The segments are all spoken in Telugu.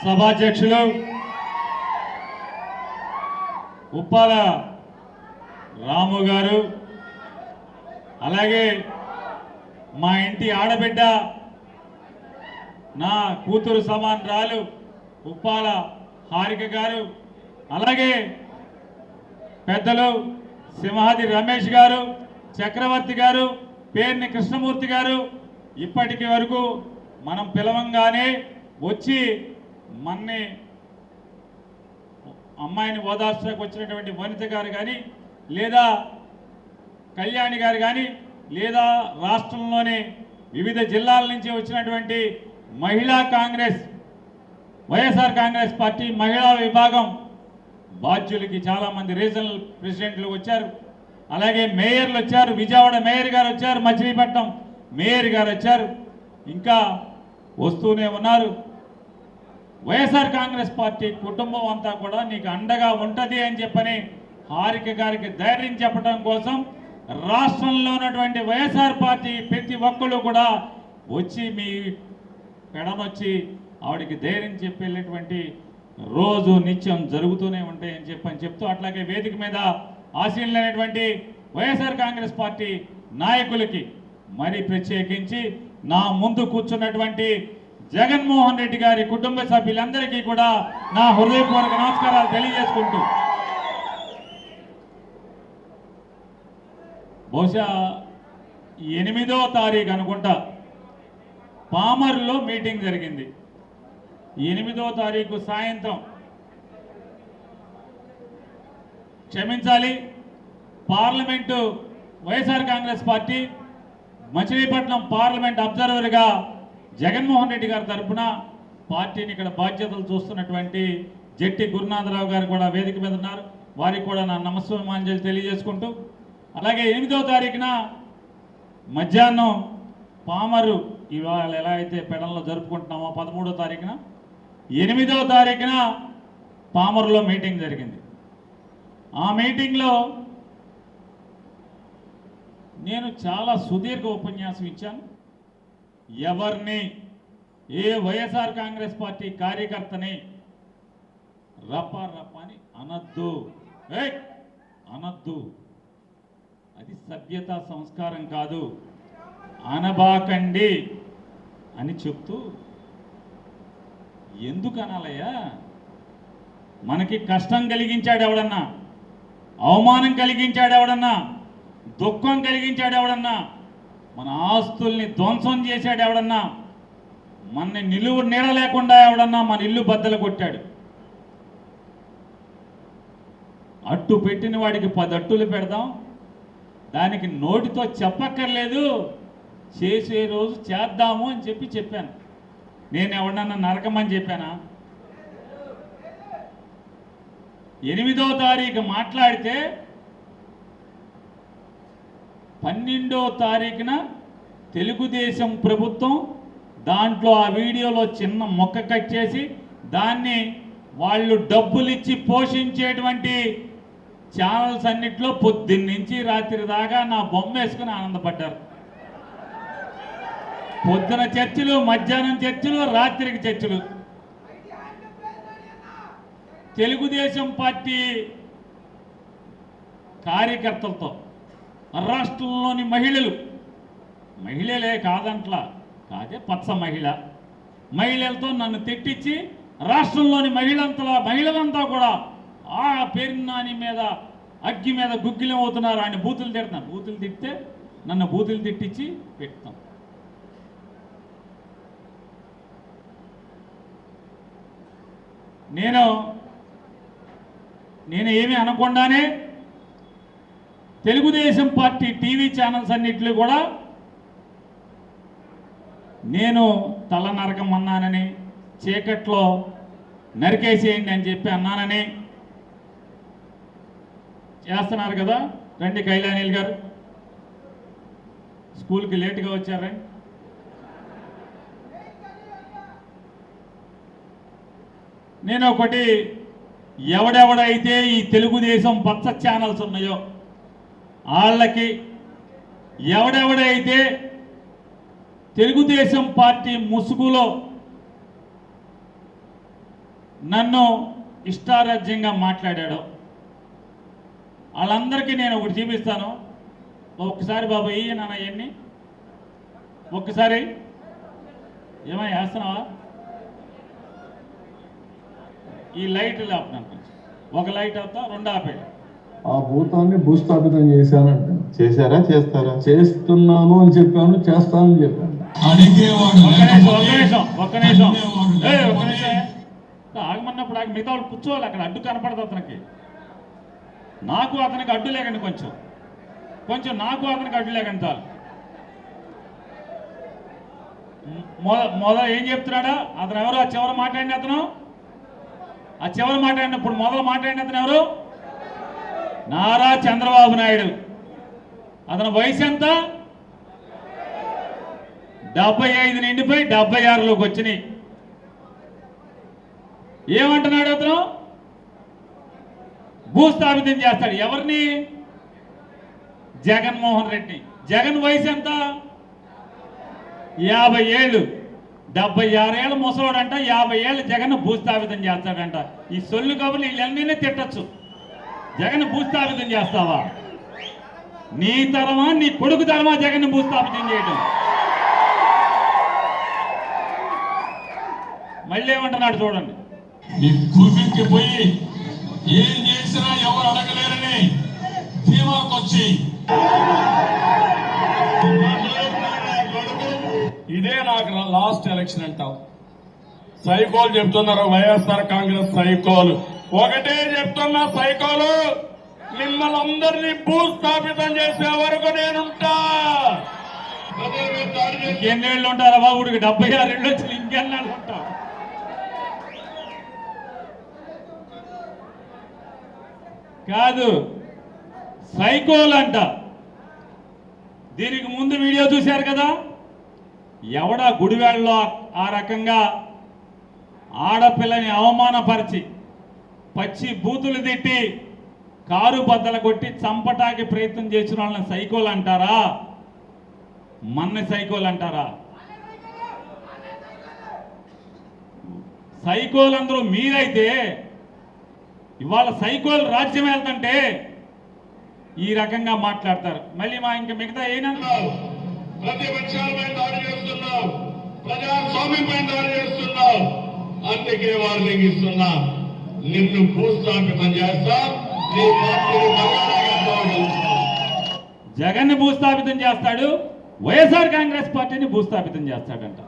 సభాధ్యక్షులు ఉప్పాల రాము గారు, అలాగే మా ఇంటి ఆడబిడ్డ నా కూతురు సమానరాలు ఉప్పాల హారిక గారు, అలాగే పెద్దలు సింహాది రమేష్ గారు, చక్రవర్తి గారు, పేర్ని కృష్ణమూర్తి గారు, ఇప్పటికి వరకు మనం పిలవంగానే వచ్చి మన్ని అమ్మాయిని ఓదార్చడానికి వచ్చినటువంటి వనిత గారు కానీ, లేదా కళ్యాణి గారు కానీ, లేదా రాష్ట్రంలోని వివిధ జిల్లాల నుంచి వచ్చినటువంటి మహిళా కాంగ్రెస్, వైఎస్ఆర్ కాంగ్రెస్ పార్టీ మహిళా విభాగం బాధ్యులకి చాలామంది రీజనల్ ప్రెసిడెంట్లు వచ్చారు, అలాగే మేయర్లు వచ్చారు, విజయవాడ మేయర్ గారు వచ్చారు, మచిలీపట్నం మేయర్ గారు వచ్చారు, ఇంకా వస్తూనే ఉన్నారు. వైఎస్ఆర్ కాంగ్రెస్ పార్టీ కుటుంబం అంతా కూడా నీకు అండగా ఉంటుంది అని చెప్పని హారిక గారికి ధైర్యం చెప్పడం కోసం రాష్ట్రంలో ఉన్నటువంటి వైఎస్ఆర్ పార్టీ ప్రతి ఒక్కళ్ళు కూడా వచ్చి మీ పెడనొచ్చి ఆవిడకి ధైర్యం చెప్పేటువంటి రోజు నిత్యం జరుగుతూనే ఉంటాయని చెప్తూ, అట్లాగే వేదిక మీద ఆశీనులైనటువంటి వైఎస్ఆర్ కాంగ్రెస్ పార్టీ నాయకులకి మరి ప్రత్యేకించి నా ముందు కూర్చున్నటువంటి జగన్మోహన్ రెడ్డి గారి కుటుంబ సభ్యులందరికీ కూడా నా హృదయపూర్వక నమస్కారాలు తెలియజేసుకుంటూ, బహుశా 8వ తారీఖు అనుకుంటా పామర్లో మీటింగ్ జరిగింది. 8వ తారీఖు సాయంత్రం, క్షమించాలి, పార్లమెంటు వైఎస్ఆర్ కాంగ్రెస్ పార్టీ మచిలీపట్నం పార్లమెంట్ అబ్జర్వర్గా జగన్మోహన్ రెడ్డి గారి తరఫున పార్టీని ఇక్కడ బాధ్యతలు చూస్తున్నటువంటి జట్టి గురునాథరావు గారు కూడా వేదిక మీద ఉన్నారు. వారికి కూడా నా నమస్సుమాంజలి తెలియజేసుకుంటూ, అలాగే 8వ తారీఖున మధ్యాహ్నం పామరు ఇవాళ ఎలా అయితే పెడల్లో జరుపుకుంటున్నామో 13వ తారీఖున 8వ తారీఖున పామరులో మీటింగ్ జరిగింది. ఆ మీటింగ్లో నేను చాలా సుదీర్ఘ ఉపన్యాసం ఇచ్చాను. ఎవరిని, ఏ వైఎస్ఆర్ కాంగ్రెస్ పార్టీ కార్యకర్తని రప్ప అని అనద్దు, అనద్దు, అది సభ్యత సంస్కారం కాదు, అనబాకండి అని చెప్తూ, ఎందుకు అనాలయ్యా? మనకి కష్టం కలిగించాడు ఎవడన్నా, అవమానం కలిగించాడు ఎవడన్నా, దుఃఖం కలిగించాడు ఎవడన్నా, మన ఆస్తుల్ని ధ్వంసం చేశాడు ఎవడన్నా, మన నిలువు నీడ లేకుండా ఎవడన్నా మన ఇల్లు బద్దలు కొట్టాడు, అట్టు పెట్టిన వాడికి 10 అట్టులు పెడదాం, దానికి నోటితో చెప్పక్కర్లేదు, చేసే రోజు చేద్దాము అని చెప్పాను. నేను ఎవడన్నా నరకమని చెప్పానా? 8వ తారీఖు మాట్లాడితే 12వ తారీఖున తెలుగుదేశం ప్రభుత్వం దాంట్లో ఆ వీడియోలో చిన్న మొక్క కట్ చేసి దాన్ని వాళ్ళు డబ్బులు ఇచ్చి పోషించేటువంటి ఛానల్స్ అన్నిట్లో పొద్దున్నుంచి రాత్రి దాకా నా బొమ్మ వేసుకుని ఆనందపడ్డారు. పొద్దున చర్చలు, మధ్యాహ్నం చర్చలు, రాత్రికి చర్చలు. తెలుగుదేశం పార్టీ కార్యకర్తలతో రాష్ట్రంలోని మహిళలే కాదంట్లా, కాదే పచ్చ మహిళలతో నన్ను తిట్టించి రాష్ట్రంలోని మహిళలంతా కూడా ఆ పేరునాని మీద అగ్గి మీద గుగ్గిలం అవుతున్నారు. ఆయన బూతులు తిడతాను, బూతులు తిడితే నన్ను బూతులు తిట్టించి పెడతాం. నేను ఏమీ అనకుండానే తెలుగుదేశం పార్టీ టీవీ ఛానల్స్ అన్నింటిలో కూడా నేను తల నరకం అన్నానని, చీకట్లో నరికేసేయండి అని చెప్పి అన్నానని చేస్తున్నారు కదా. రండి కైలానీల్ గారు, స్కూల్కి లేటుగా వచ్చారా? నేను ఒకటి, ఎవడెవడైతే ఈ తెలుగుదేశం పచ్చ ఛానల్స్ ఉన్నాయో వాళ్ళకి, ఎవడెవడైతే తెలుగుదేశం పార్టీ ముసుగులో నన్ను ఇష్టారాజ్యంగా మాట్లాడాడో వాళ్ళందరికీ నేను ఒకటి చూపిస్తాను. ఒక్కసారి బాబు ఇయ్యి నాన్న ఇవన్నీ ఒక్కసారి ఏమై వేస్తున్నావా? ఈ లైట్ లేపుతున్నాను కొంచెం. ఒక లైట్ అవుతా రెండు ఆపే. ఆ భూతాన్ని భూస్థాపితం చేశానంట. చేశారా? చేస్తారా? చేస్తున్నాను అని చెప్పాను, చేస్తానని చెప్పాను. ఒక్క నిమిషం ఆగమన్నప్పుడు ఆగి మిగతా వాళ్ళు కూర్చోవాలి. అక్కడ అడ్డు కనపడదు అతనికి. నాకు అతనికి అడ్డు లేకండి, కొంచెం నాకు అతనికి అడ్డు లేకండి చాలు. మొదలు ఏం చెప్తున్నాడా అతను? ఎవరు ఆ చివరి మాట్లాడిన అతను? ఆ చివరి మాట్లాడినప్పుడు మొదలు మాట్లాడిన అతను ఎవరు? నారా చంద్రబాబు నాయుడు. అతని వయసు ఎంత? 75 నిండిపోయి 76లోకి వచ్చినాయి. ఏమంటున్నాడు అతను? భూస్థాపితం చేస్తాడు. ఎవరిని? జగన్మోహన్ రెడ్డి. జగన్ వయసు ఎంత? 50 ఏళ్ళు. 76 ఏళ్ళ ముసలోడంట 50 ఏళ్ళు జగన్ భూస్థాపితం చేస్తాడంట. ఈ సొల్లు కబుర్లు వీళ్ళన్నీ తిట్టచ్చు. జగన్ భూస్థాపితం చేస్తావా? నీ తరమా నీ కొడుకు తరమా జగన్ భూస్థాపితం చేయడం? మళ్ళీ ఏమంటున్నాడు చూడండి. పోయి ఏం చేసినా ఎవరు అడగలేరని ధీమాకొచ్చి ఇదే నాకు లాస్ట్ ఎలక్షన్ అంటావు. సైకోలు చెప్తున్నారు, వైఎస్ఆర్ కాంగ్రెస్ సైకోలు. ఒకటే చెప్తున్నా, సైకోలు మిమ్మల్ని అందరినీ భూస్థాపితం చేసే వరకు నేనుంటా. ఇంకెన్నేళ్ళు ఉంటారా బాబుడికి? 76 ఏళ్ళు వచ్చి ఇంకెన్నేళ్ళు ఉంటా? కాదు, సైకోలు అంట. దీనికి ముందు వీడియో చూశారు కదా, ఎవడా గుడివాడలో ఆ రకంగా ఆడపిల్లని అవమానపరిచి పచ్చి బూతులు తిట్టి కారు బద్దలు కొట్టి చంపటానికి ప్రయత్నం చేసిన వాళ్ళని సైకోలు అంటారా? మన్ని సైకోలు అంటారా? సైకోలందరూ మీరైతే ఇవాళ సైకోలు రాజ్యం వెళ్తుంటే ఈ రకంగా మాట్లాడతారు. మళ్ళీ ఇంక మిగతా అయినా ప్రతిపక్షాలపై దాడి చేస్తున్నావు, ప్రజాస్వామ్యంపై దాడి చేస్తున్నావు. అందుకే వార్నింగ్ ఇస్తున్నా, నిన్ను భూస్థాపితం చేస్తా. నీ పార్టీని జగన్ భూస్థాపితం చేస్తాడు, వైఎస్ఆర్ కాంగ్రెస్ పార్టీని భూస్థాపితం చేస్తాడంట.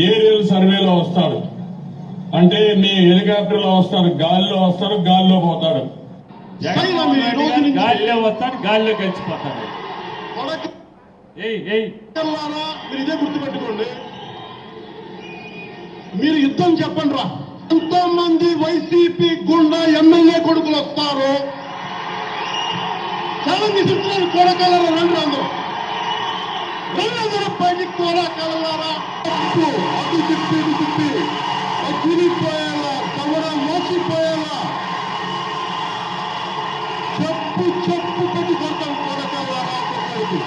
ఏరియల్ సర్వేలో వస్తాడు అంటే మీ హెలికాప్టర్లో వస్తాడు, గాలిలో వస్తాడు, గాలిలో పోతాడు. గాలిలో వస్తాడు, గాలిలో కలిసిపోతాడు. మీరు ఇదే గుర్తుపెట్టుకోండి. మీరు యుద్ధం చెప్పండి రా. ఎంతో మంది వైసీపీ గుండా ఎమ్మెల్యే కొడుకులు వస్తారు. చాలా విసిస్తున్నారు. కోడకలరా రండి, అందరూ బయటికి కోడకలరా. అటు తిప్పి ఇటు తిప్పి తిరిగిపోయేలా, తమరా మోసిపోయేలా చెప్పు పెట్టి కొడతాం. కొడకల్లారా కొట్టడానికి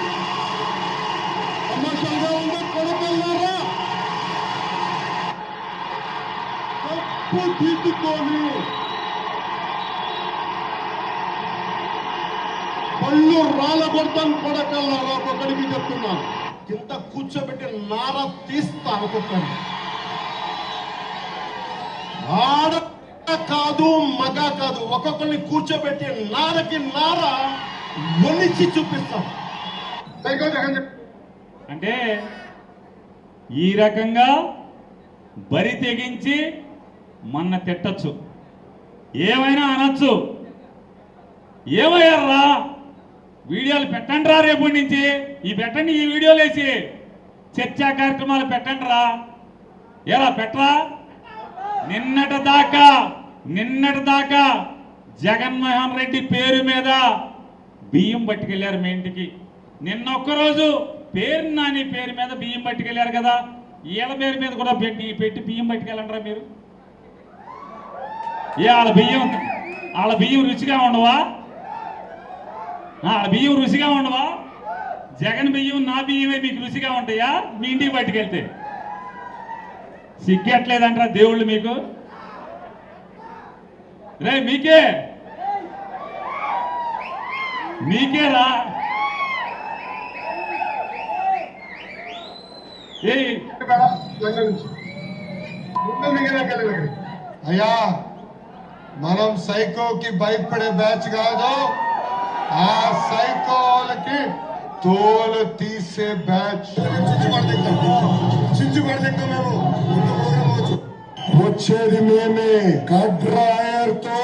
తమాషాగా ఉందా? కొడకల్లారా తప్పు తీసుకొని పళ్ళు రాళ్ళ కొడతాను. కొడకల్లారా ఒక్కొక్కడికి చెప్తున్నాను. కింద కూర్చోబెట్టి నార తీస్తా. ఒక్కొక్కడి ఆడ కాదు, మగ కాదు, ఒక్కొక్కరిని కూర్చోబెట్టి నారకి నార ఒలిచి చూపిస్తాం. అంటే ఈ రకంగా బరి తెగించి మొన్న తిట్టచ్చు, ఏమైనా అనొచ్చు. ఏమయ్యారా వీడియోలు పెట్టండి రా, రేపటి నుంచి పెట్టండి, ఈ వీడియోలు వేసి చర్చా కార్యక్రమాలు పెట్టండి రా. ఎలా పెట్టరా? నిన్నటి దాకా జగన్మోహన్ రెడ్డి పేరు మీద బియ్యం పట్టుకెళ్ళారు మీ ఇంటికి. నిన్న ఒక్కరోజు పేరు నాని పేరు మీద బియ్యం పట్టుకెళ్ళారు కదా, వీళ్ళ పేరు మీద కూడా పెట్టి బియ్యం పట్టుకెళ్ళండిరా మీరు. వాళ్ళ బియ్యం రుచిగా ఉండవా? వాళ్ళ బియ్యం రుచిగా ఉండవా? జగన్ బియ్యం నా బియ్యమే మీకు రుచిగా ఉంటాయా మీ ఇంటికి పట్టుకెళ్తే? సిగ్గట్లేదంటారా దేవుళ్ళు మీకు? రే మీకేరా అయ్యా, మనం సైకోకి భయపడే బ్యాచ్ కాదు, ఆ సైకోలకి తోలు తీసే బ్యాచ్. వచ్చేది మేమే. కడ్రాయర్ తో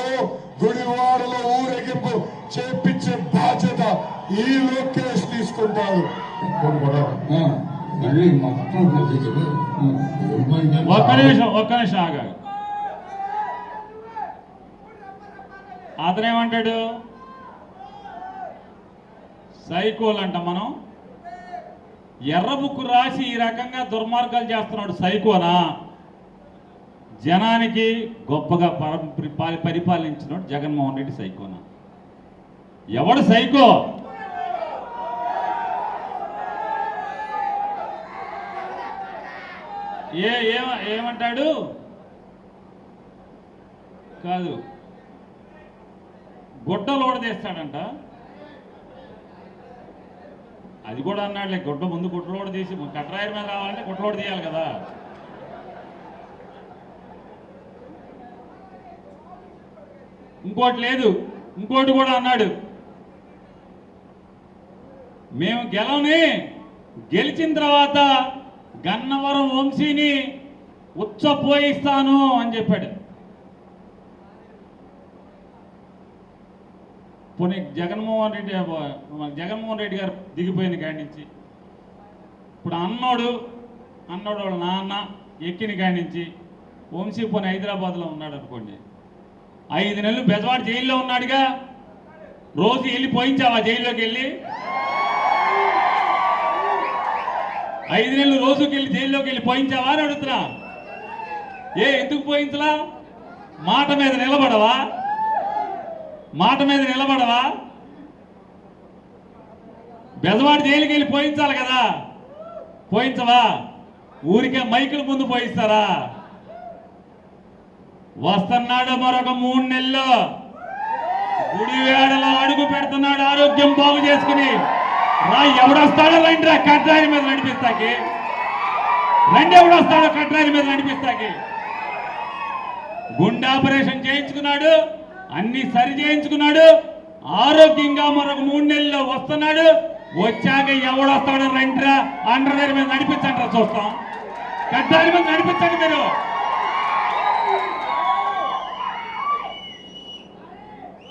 గుడివాడలో ఊరేగింపు చేపించే బాధ్యత ఈ లోకేష్ తీసుకుంటారు. ఒక్క నిమిషం ఆగాలి. అతనేమంటాడు? సైకోలు అంట. మనం ఎర్ర బుక్కు రాసి ఈ రకంగా దుర్మార్గాలు చేస్తున్నాడు సైకోనా? జనానికి గొప్పగా పరిపాలించినాడు జగన్మోహన్ రెడ్డి సైకోనా? ఎవడు సైకో? ఏమంటాడు? కాదు, గుడ్డలు ఓడదీస్తాడంట. అది కూడా అన్నాడులే, ముందు గుడ్డలోడ తీసి కట్రాయర్ మీద రావాలంటే గుడ్డలోడ తీయాలి కదా. ఇంకోటి లేదు, ఇంకోటి కూడా అన్నాడు, మేము గెలిచిన తర్వాత గన్నవరం వంశీని ఉచ్చపోయిస్తాను అని చెప్పాడు. పోనీ జగన్మోహన్ రెడ్డి గారు దిగిపోయిన కాడి నుంచి ఇప్పుడు అన్నోడు వాళ్ళ నాన్న ఎక్కిన కాడి నుంచి వంశీ పోనీ హైదరాబాద్లో ఉన్నాడు అనుకోండి, 5 నెలలు బెజవాడ జైల్లో ఉన్నాడుగా. రోజు వెళ్ళి పోయించావా జైల్లోకి వెళ్ళి? 5 నెలలు రోజుకి వెళ్ళి జైల్లోకి వెళ్ళి పోయించావా అని అడుగుతున్నా. ఎందుకు పోయించలా? మాట మీద నిలబడవా? బెజవాడ జైలుకి వెళ్ళి పోయించాలి కదా, పోయించవా? ఊరికే మైకుల ముందు పోయిస్తారా? వస్తున్నాడు మరొక 3 నెలలు, గుడివేడలో అడుగు పెడుతున్నాడు ఆరోగ్యం బాగు చేసుకుని. ఎవడొస్తాడో రండిరా కట్రాయి మీద నడిపిస్తాకి. ఎవడొస్తాడో కట్రాయి మీద నడిపిస్తాకి. గుండె ఆపరేషన్ చేయించుకున్నాడు, అన్ని సరి చేయించుకున్నాడు, ఆరోగ్యంగా మరొక 3 నెలల్లో వస్తున్నాడు. వచ్చాక ఎవడొస్తాడో రండిరా అండర్వేర్ మీద నడిపించండి, చూస్తాం. కట్రాయి మీద నడిపించండి మీరు.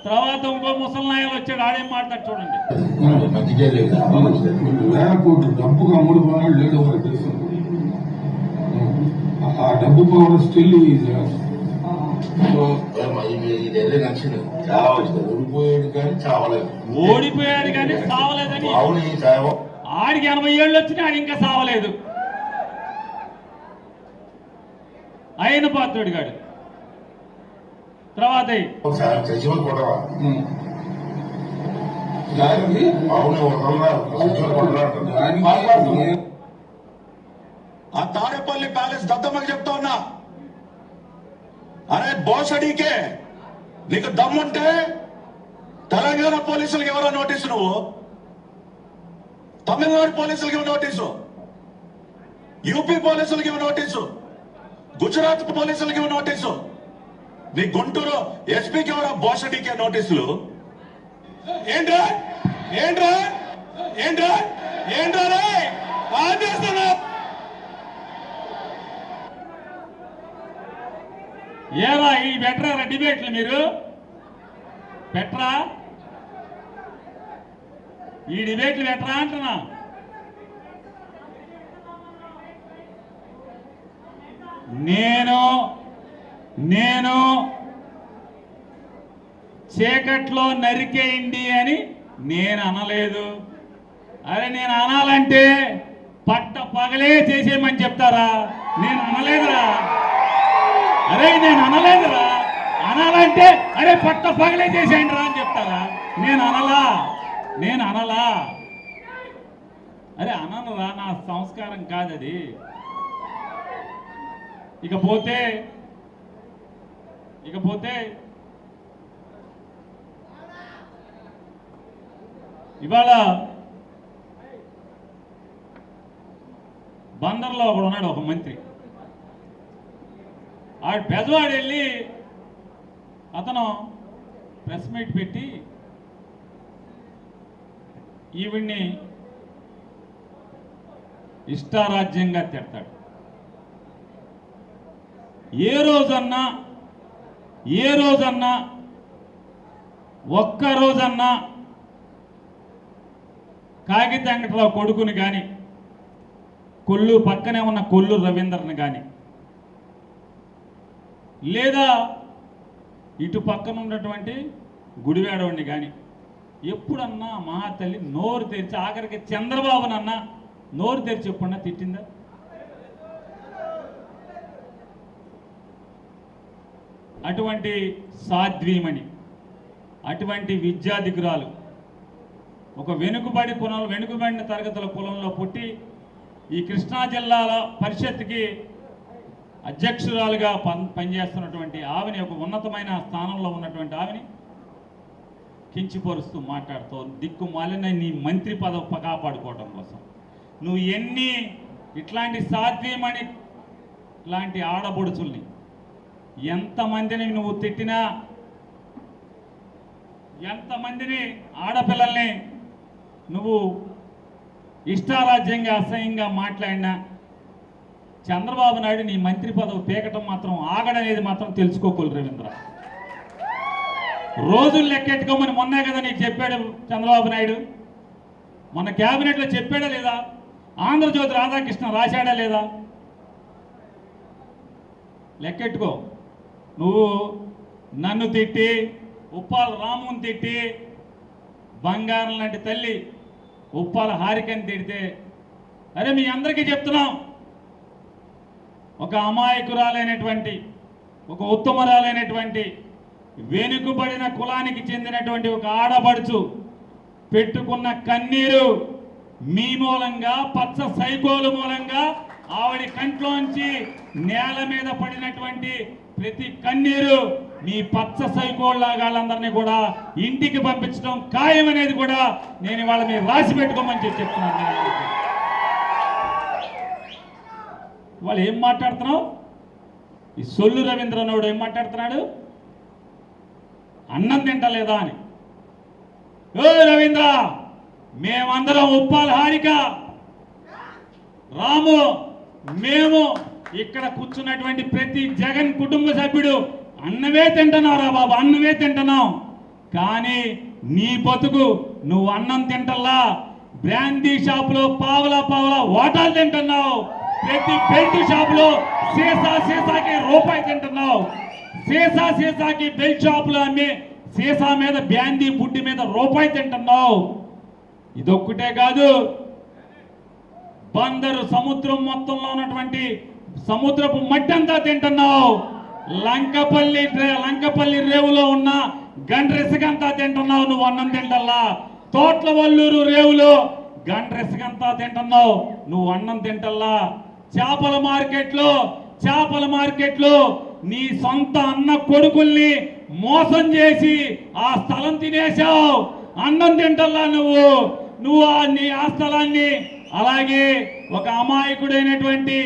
తర్వాత ఇంకో ముసలినాయాలు వచ్చాడు, ఆడేం మాట్లాడు చూడండి. డబ్బుగా అమ్ముడు పోయినాడు లేడు, ఆ డబ్బు పవర్ స్టిల్ ఓడిపోయాడు కానీ సావలేదని. ఆడికి 80 ఏళ్ళు వచ్చినా ఆడి ఇంకా సావలేదు. ఆయన పాత్రుడు గాడు. తర్వాత ఆ తాడేపల్లి ప్యాలెస్ దద్దమ్మకి చెప్తా ఉన్నా, అరే బోసడీకే నీకు దమ్ముంటే తెలంగాణ పోలీసులకి ఎవరో నోటీసు, నువ్వు తమిళనాడు పోలీసులకి ఇవ్వ నోటీసు, యూపీ పోలీసులకి ఇవ్వ నోటీసు, గుజరాత్ పోలీసులకి ఇవ్వ నోటీసు, నీ గుంటూరు ఎస్పీకి ఎవరో బోసడీకే నోటీసులు. ఏంట్రా ఏరా ఈ పెట్టరా డిబేట్లు మీరు పెట్టరా, ఈ డిబేట్లు పెట్టరా అంటున్నా. నేను చీకట్లో నరికేయండి అని నేను అనలేదు. అరే నేను అనాలంటే పట్ట పగలే చేసేయమని చెప్తారా? నేను అనలేదురా. అనాలంటే అరే పట్ట పగలే చేసేయండి రా అని చెప్తారా? నేను అనలా. అరే అననురా, నా సంస్కారం కాదది. ఇకపోతే ఇవాళ బందర్లో ఒకడు ఉన్నాడు, ఒక మంత్రి. ఆ పెదవాడు వెళ్ళి అతను ప్రెస్ మీట్ పెట్టి ఈవిడ్ని ఇష్టారాజ్యంగా తిడతాడు. ఏ రోజన్నా ఒక్క రోజన్నా కాగిత వెంకటరావు కొడుకుని కానీ, కొల్లు పక్కనే ఉన్న కొల్లు రవీందర్ని కానీ, లేదా ఇటు పక్కన ఉన్నటువంటి గుడివాడవాడిని కానీ ఎప్పుడన్నా మహాతల్లి నోరు తెరిచి, ఆఖరికి చంద్రబాబునన్నా నోరు తెరిచి ఎప్పుడన్నా తిట్టిందా? అటువంటి సాధ్వీమణి, అటువంటి విద్యాధికురాలు, ఒక వెనుకబడిన తరగతుల కులంలో పుట్టి ఈ కృష్ణా జిల్లాల పరిషత్కి అధ్యక్షురాలుగా పనిచేస్తున్నటువంటి ఆవిని, ఒక ఉన్నతమైన స్థానంలో ఉన్నటువంటి ఆవిని కించిపరుస్తూ మాట్లాడుతూ దిక్కుమాలిన నీ మంత్రి పదవి కాపాడుకోవడం కోసం నువ్వు ఎన్ని ఇట్లాంటి సాధ్వీమణి లాంటి ఆడబొడుచుల్ని ఎంతమందిని నువ్వు తిట్టినా, ఎంతమందిని ఆడపిల్లల్ని నువ్వు ఇష్టారాజ్యంగా అసహ్యంగా మాట్లాడినా చంద్రబాబు నాయుడు నీ మంత్రి పదవి పీకటం మాత్రం ఆగడనేది మాత్రం తెలుసుకోకూడదు రవీంద్ర. రోజులు లెక్కెట్టుకోమని మొన్నే కదా నీకు చెప్పాడు చంద్రబాబు నాయుడు. మన క్యాబినెట్లో చెప్పాడా లేదా? ఆంధ్రజ్యోతి రాధాకృష్ణ రాశాడా లేదా? లెక్కెట్టుకో. నువ్వు నన్ను తిట్టి, ఉప్పాల రాముని తిట్టి, బంగారం లాంటి తల్లి ఉప్పాల హారికని తిడితే, అరే మీ అందరికీ చెప్తున్నాం, ఒక అమాయకురాలైనటువంటి, ఒక ఉత్తమరాలైనటువంటి, వెనుకబడిన కులానికి చెందినటువంటి ఒక ఆడపడుచు పెట్టుకున్న కన్నీరు మీ మూలంగా, పచ్చ సైకోలు మూలంగా ఆవిడ కంట్లోంచి నేల మీద పడినటువంటి ప్రతి కన్నీరు మీ పచ్చ సైకోళ్ళగాళ్ళందరినీ కూడా ఇంటికి పంపించడం ఖాయం అనేది కూడా నేను ఇవాళ మీరు రాసి పెట్టుకోమని చెప్తున్నాను. వాళ్ళు ఏం మాట్లాడుతున్నావు? ఈ సొల్లు రవీంద్రనాథుడు ఏం మాట్లాడుతున్నాడు? అన్నం తింటలేదా అని. ఓ రవీంద్ర, మేమందరం ఉప్పాల హారిక, రాము, మేము ఇక్కడ కూర్చున్నటువంటి ప్రతి జగన్ కుటుంబ సభ్యుడు అన్నమే తింటున్నావు రా బాబు, అన్నమే తింటున్నావు. కానీ నీ బతుకు నువ్వు అన్నం తింటల్లా, బ్రాందీ షాపులో పావలా వాటాలు తింటున్నావు. ప్రతి బెల్ట్ షాపులో సీసాకి రూపాయి తింటున్నావు. సీసాకి బెల్ట్ షాపులో అమ్మి సీసా మీద బ్రాందీ బుడ్డి మీద రూపాయి తింటున్నావు. ఇదొక్కటే కాదు, బందరు సముద్రం మొత్తంలో ఉన్నటువంటి సముద్రపు మట్టి అంతా తింటున్నావు. లంకపల్లి రేవులో ఉన్న గండ్రెసగంతా తింటున్నావు. నువ్వు అన్నం తింటల్లా. తోట్ల వల్లూరు రేవులో గండ్రెసగంతా తింటున్నావు. నువ్వు అన్నం తింటల్లా. చేపల మార్కెట్లో నీ సొంత అన్న కొడుకుల్ని మోసం చేసి ఆ స్థలం తినేశావు. అన్నం తింటల్లా నువ్వు నీ ఆ స్థలాన్ని, అలాగే ఒక అమాయకుడైనటువంటి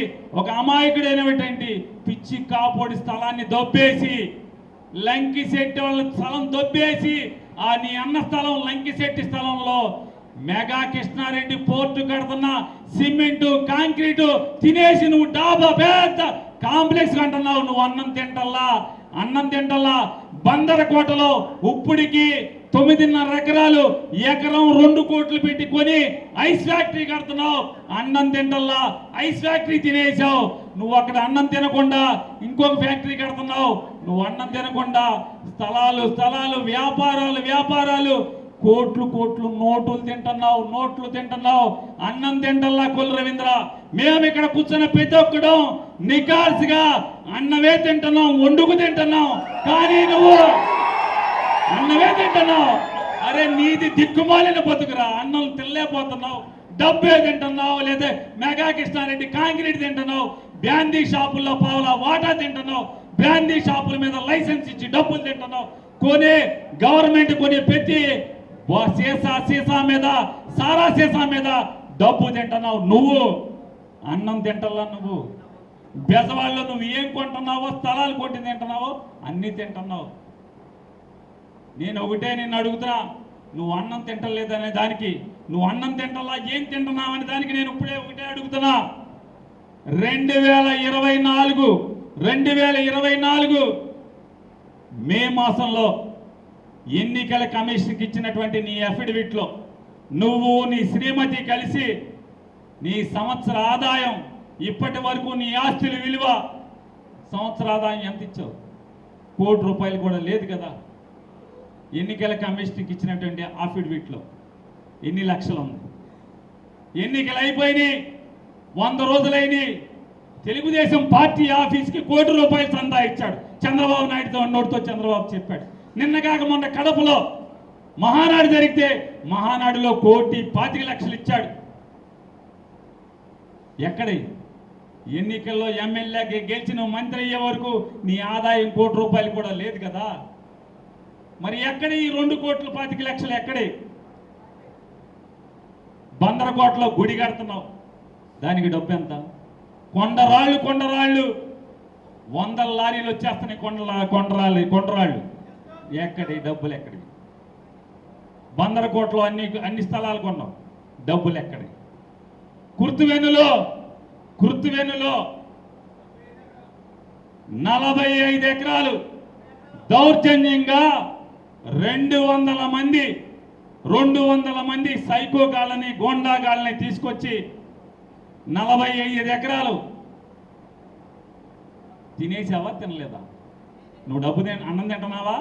పిచ్చి కాపోడి స్థలాన్ని దొబ్బేసి, లంకిశెట్టి వాళ్ళ స్థలం దొబ్బేసి, ఆ నీ అన్న స్థలం లంకిశెట్టి స్థలంలో మెగా కృష్ణారెడ్డి పోర్టు కడుతున్న సిమెంటు కాంక్రీటు తినేసి నువ్వు డాబా పెద్ద కాంప్లెక్స్ అంటున్నావు. నువ్వు అన్నం తింటల్లా. బందరకోటలో ఉప్పుడికి 9.5 ఎకరాలు, ఎకరం 2 కోట్లు పెట్టి కొని ఐస్ ఫ్యాక్టరీ కడుతున్నావు. అన్నం తింటల్లా, ఐస్ ఫ్యాక్టరీ తినేసావు. నువ్వు అక్కడ అన్నం తినకుండా ఇంకొక ఫ్యాక్టరీ కడుతున్నావు. నువ్వు అన్నం తినకుండా స్థలాలు, వ్యాపారాలు, కోట్లు నోట్లు తింటున్నావు. అన్నం తింటల్లా కొల్లు రవీంద్ర. మేము ఇక్కడ కూర్చున్న ప్రతి ఒక్కడు నికార్సిగా అన్నమే తింటున్నాం, వండుకు తింటున్నాం. కానీ నువ్వు అన్నమే తింటున్నావు. అరే నీది దిక్కుమాలిన బతుకురా. అన్నం తినలేకపోతున్నావు, డబ్బే తింటున్నావు, లేదా మెగా కృష్ణారెడ్డి కాంక్రీట్ తింటున్నావు. బ్రాందీ షాపుల్లో పావులా వాటా తింటున్నావు, బ్రాందీ షాపుల మీద లైసెన్స్ ఇచ్చి డబ్బులు తింటున్నావు, గవర్నమెంట్ కొనే ప్రతి సీసా మీద సారా సీసా మీద డబ్బు తింటున్నావు. నువ్వు అన్నం తింటల్లా, నువ్వు బెజవాళ్ళలో నువ్వు ఏం కొంటున్నావో, స్థలాలు కొట్టి తింటున్నావో అన్నీ తింటున్నావు. నేను ఒకటే నిన్ను అడుగుతున్నా, నువ్వు అన్నం తింటలేదనే దానికి, నువ్వు అన్నం తింటలా ఏం తింటున్నావు అనే దానికి నేను ఇప్పుడే ఒకటే అడుగుతున్నా. 2024 మే మాసంలో ఎన్నికల కమిషన్కి ఇచ్చినటువంటి నీ అఫిడవిట్లో నువ్వు నీ శ్రీమతి కలిసి నీ సంవత్సర ఆదాయం, ఇప్పటి వరకు నీ ఆస్తుల విలువ, సంవత్సర ఆదాయం ఎంత ఇచ్చావు? ₹1 కోటి కూడా లేదు కదా. ఎన్నికల కమిషన్కి ఇచ్చినటువంటి అఫిడవిట్లో ఎన్ని లక్షలు ఉంది? ఎన్నికలు అయిపోయినాయి, 100 రోజులైనాయి. తెలుగుదేశం పార్టీ ఆఫీస్కి ₹1 కోటి చందా ఇచ్చాడు చంద్రబాబు నాయుడుతో, నోటితో చంద్రబాబు చెప్పాడు. నిన్న కాక మొన్న కడపలో మహానాడు జరిగితే మహానాడులో ₹1,25,00,000 ఇచ్చాడు. ఎక్కడ ఎన్నికల్లో ఎమ్మెల్యే గెలిచిన మంత్రి అయ్యే వరకు నీ ఆదాయం ₹1 కోటి కూడా లేదు కదా. మరి ఎక్కడ ఈ ₹2,25,00,000 ఎక్కడే? బందరకోటలో గుడి కడుతున్నావు, దానికి డబ్బు ఎంత? కొండరాళ్ళు 100 లారీలు వచ్చేస్తున్నాయి, కొండరాళ్ళు ఎక్కడి డబ్బులు ఎక్కడి? బందరకోటలో అన్ని స్థలాలు కొన్నావు, డబ్బులు ఎక్కడి? కుర్తువెన్నులో 45 ఎకరాలు దౌర్జన్యంగా 200 మంది సైకోగాళ్ళని, గోండాగాళ్ళని తీసుకొచ్చి 45 ఎకరాలు తినేసావా, తినలేదా? నువ్వు డబ్బు అన్నం తింటున్నావా?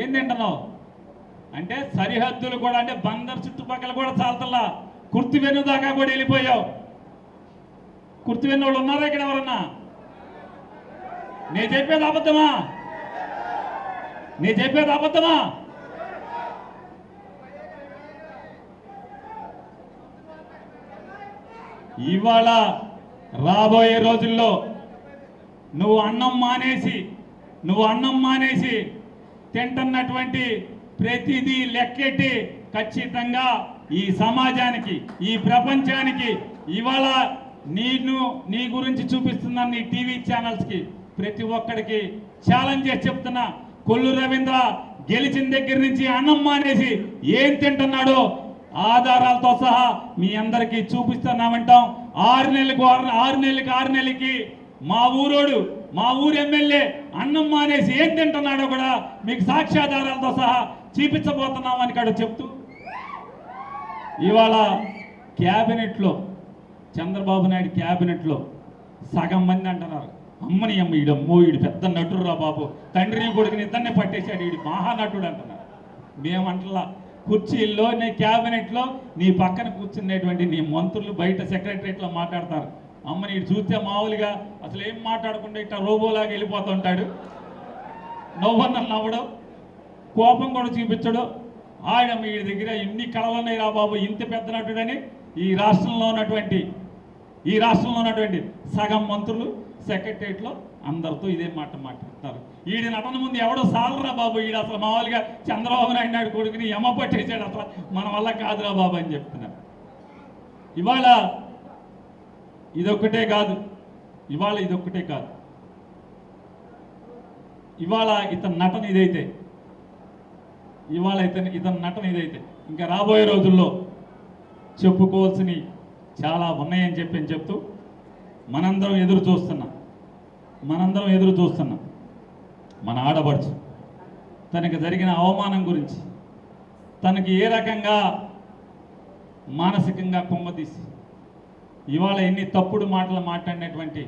ఏం తింటున్నావు అంటే సరిహద్దులు కూడా, అంటే బందర్ చుట్టుపక్కల కూడా చాలతల్లా, కుర్తివెన్ను దాకా కూడా వెళ్ళిపోయావు. కుర్తివెన్ను వాళ్ళు ఉన్నారా ఇక్కడ ఎవరన్నా? నేను చెప్పేది అబద్ధమా? ఇవాళ రాబోయే రోజుల్లో నువ్వు అన్నం మానేసి తింటున్నటువంటి ప్రతిదీ లెక్కెట్టి ఖచ్చితంగా ఈ సమాజానికి, ఈ ప్రపంచానికి ఇవాళ నీ గురించి చూపిస్తున్న నీ టీవీ ఛానల్స్కి ప్రతి ఒక్కడికి ఛాలెంజ్ చేసి చెప్తున్నా. కొల్లు రవీంద్ర గెలిచిన దగ్గర నుంచి అన్నం మానేసి ఏం తింటున్నాడో ఆధారాలతో సహా మీ అందరికీ చూపిస్తున్నామంటాం. 6 నెలలకి మా ఊరు ఎమ్మెల్యే అన్నం మానేసి ఏం తింటున్నాడో కూడా మీకు సాక్ష్యాధారాలతో సహా చూపించబోతున్నామని కూడా చెప్తూ, ఇవాళ క్యాబినెట్లో, చంద్రబాబు నాయుడు క్యాబినెట్లో సగం మంది అంటున్నారు, అమ్మని అమ్మ ఈడు పెద్ద నటుడురా బాబు, తండ్రిని కొడుకుని ఇద్దరిని పట్టేశాడు, ఈడు మహానటుడు అంటున్నారు. మేమంటలా, కుర్చీల్లో నీ క్యాబినెట్లో నీ పక్కన కూర్చునేటువంటి నీ మంత్రులు బయట సెక్రటరియట్లో మాట్లాడతారు. అమ్మని ఈడు చూస్తే మామూలుగా అసలు ఏం మాట్లాడకుండా ఇట్లా రోబోలాగా వెళ్ళిపోతుంటాడు, నవ్వడం, కోపం కూడా చూపించడు. ఆయన వీడి దగ్గర ఎన్ని కళలు ఉన్నాయి రా బాబు, ఇంత పెద్ద నటుడని ఈ రాష్ట్రంలో ఉన్నటువంటి సగం మంత్రులు సెక్రటరియట్లో అందరితో ఇదే మాట్లాడతారు. ఈడి నటన ముందు ఎవడో సాలరా బాబు, ఈడు అసలు మామూలుగా చంద్రబాబు నాయుడు కొడుకుని ఎమ్మ పట్టేసాడు, అసలు మన వల్ల కాదురా బాబు అని చెప్తున్నారు. ఇవాళ ఇదొక్కటే కాదు, ఇవాళ ఇతని నటన ఇదైతే, ఇంకా రాబోయే రోజుల్లో చెప్పుకోవాల్సినవి చాలా ఉన్నాయని చెప్తూ మనందరం ఎదురు చూస్తున్నాం. మన ఆడపడుచు తనకు జరిగిన అవమానం గురించి, తనకి ఏ రకంగా మానసికంగా కుంగదీసి ఇవాళ ఎన్ని తప్పుడు మాటలు మాట్లాడినటువంటి